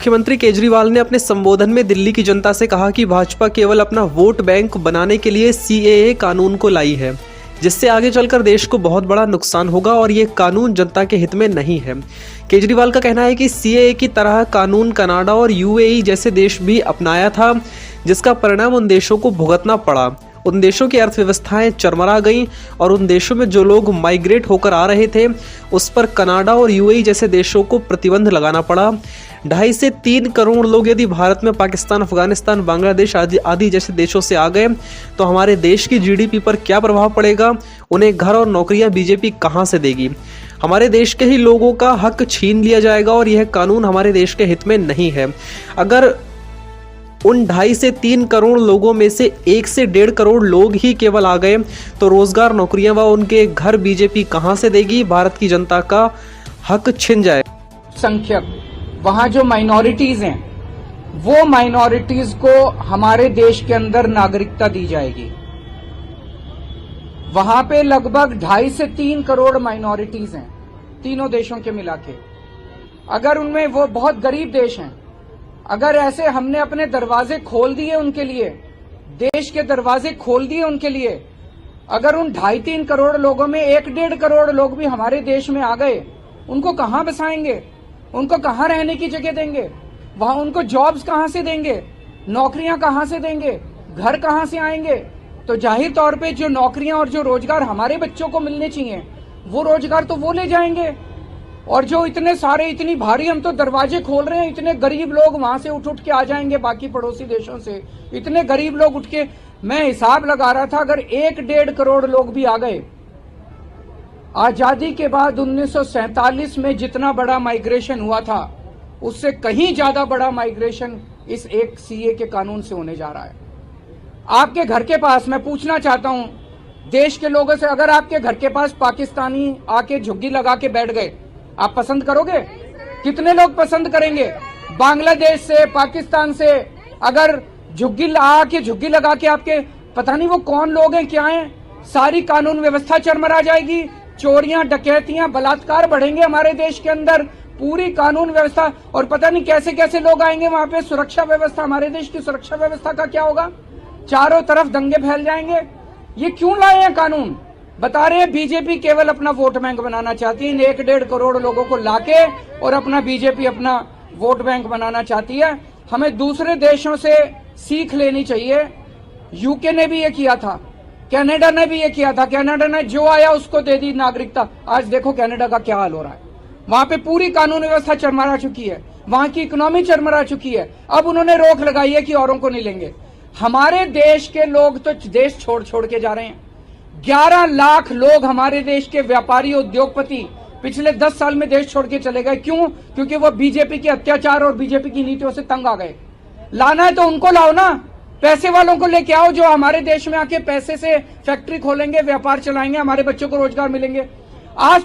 मुख्यमंत्री केजरीवाल ने अपने संबोधन में दिल्ली की जनता से कहा कि भाजपा केवल अपना वोट बैंक बनाने के लिए सीएए कानून को लाई है, जिससे आगे चलकर देश को बहुत बड़ा नुकसान होगा और ये कानून जनता के हित में नहीं है। केजरीवाल का कहना है कि सीएए की तरह कानून कनाडा और यूएई जैसे देश भी अपनाया था, जिसका परिणाम उन देशों को भुगतना पड़ा। उन देशों की अर्थव्यवस्थाएं चरमरा गईं और उन देशों में जो लोग माइग्रेट होकर आ रहे थे उस पर कनाडा और यूएई जैसे देशों को प्रतिबंध लगाना पड़ा। 2.5 से 3 करोड़ लोग यदि भारत में पाकिस्तान, अफगानिस्तान, बांग्लादेश आदि जैसे देशों से आ गए तो हमारे देश की जीडीपी पर क्या प्रभाव पड़ेगा? उन्हें घर और नौकरियां बीजेपी कहां से देगी? हमारे देश के ही लोगों का हक छीन लिया जाएगा और यह कानून हमारे देश के हित में नहीं है। अगर उन 2.5 से 3 करोड़ लोगों में से 1 से 1.5 करोड़ लोग ही केवल आ गए तो रोजगार, नौकरियां व उनके घर बीजेपी कहां से देगी? भारत की जनता का हक छिन जाए। संख्यक वहाँ जो माइनॉरिटीज हैं वो माइनॉरिटीज को हमारे देश के अंदर नागरिकता दी जाएगी। वहां पे लगभग 2.5 से 3 करोड़ माइनॉरिटीज हैं तीनों देशों के मिला के। अगर उनमें वो बहुत गरीब देश हैं, अगर ऐसे हमने अपने दरवाजे खोल दिए उनके लिए, देश के दरवाजे खोल दिए उनके लिए, अगर उन 2.5-3 करोड़ लोगों में 1-1.5 करोड़ लोग भी हमारे देश में आ गए, उनको कहां बसाएंगे? उनको कहां रहने की जगह देंगे? वहां उनको जॉब्स कहां से देंगे? नौकरियां कहां से देंगे? घर कहां से आएंगे? तो जाहिर तौर पे जो नौकरियां और जो रोजगार हमारे बच्चों को मिलने चाहिए वो रोजगार तो वो ले जाएंगे। और जो इतने सारे, इतनी भारी हम तो दरवाजे खोल रहे हैं, इतने गरीब लोग वहां से उठ के आ जाएंगे बाकी पड़ोसी देशों से, इतने गरीब लोग उठ के, मैं हिसाब लगा रहा था अगर 1-1.5 करोड़ लोग भी आ गए, आजादी के बाद 1947 में जितना बड़ा माइग्रेशन हुआ था उससे कहीं ज्यादा बड़ा माइग्रेशन इस एक सीए के कानून से होने जा रहा है। आपके घर के पास, मैं पूछना चाहता हूं देश के लोगों से, अगर आपके घर के पास पाकिस्तानी आके झुग्गी लगा के बैठ गए, आप पसंद करोगे? कितने लोग पसंद करेंगे? बांग्लादेश से, पाकिस्तान से अगर झुग्गी लगा के आपके, पता नहीं वो कौन लोग हैं, क्या हैं, सारी कानून व्यवस्था चरमरा जाएगी। चोरियां, डकैतियां, बलात्कार बढ़ेंगे हमारे देश के अंदर, पूरी कानून व्यवस्था, और पता नहीं कैसे कैसे लोग आएंगे वहां पे। सुरक्षा व्यवस्था, हमारे देश की सुरक्षा व्यवस्था का क्या होगा? चारों तरफ दंगे फैल जाएंगे। ये क्यों लाए हैं कानून? बता रहे हैं बीजेपी केवल अपना वोट बैंक बनाना चाहती है। 1-1.5 करोड़ लोगों को लाके और बीजेपी अपना वोट बैंक बनाना चाहती है। हमें दूसरे देशों से सीख लेनी चाहिए। यूके ने भी ये किया था, कनाडा ने भी ये किया था। कनाडा ने जो आया उसको दे दी नागरिकता। आज देखो कनाडा का क्या हाल हो रहा है। वहां पे पूरी कानून व्यवस्था चरमरा चुकी है, वहां की इकोनॉमी चरमरा चुकी है। अब उन्होंने रोक लगाई है कि औरों को नहीं लेंगे। हमारे देश के लोग तो देश छोड़ के जा रहे हैं। 11 लाख लोग हमारे देश के व्यापारी, उद्योगपति पिछले 10 साल में देश छोड़ के चले गए। क्यों? क्योंकि वो बीजेपी के अत्याचार और बीजेपी की नीतियों से तंग आ गए। लाना है तो उनको लाओ ना, पैसे वालों को लेके आओ जो हमारे देश में आके पैसे से फैक्ट्री खोलेंगे, व्यापार चलाएंगे, हमारे बच्चों को रोजगार मिलेंगे। आज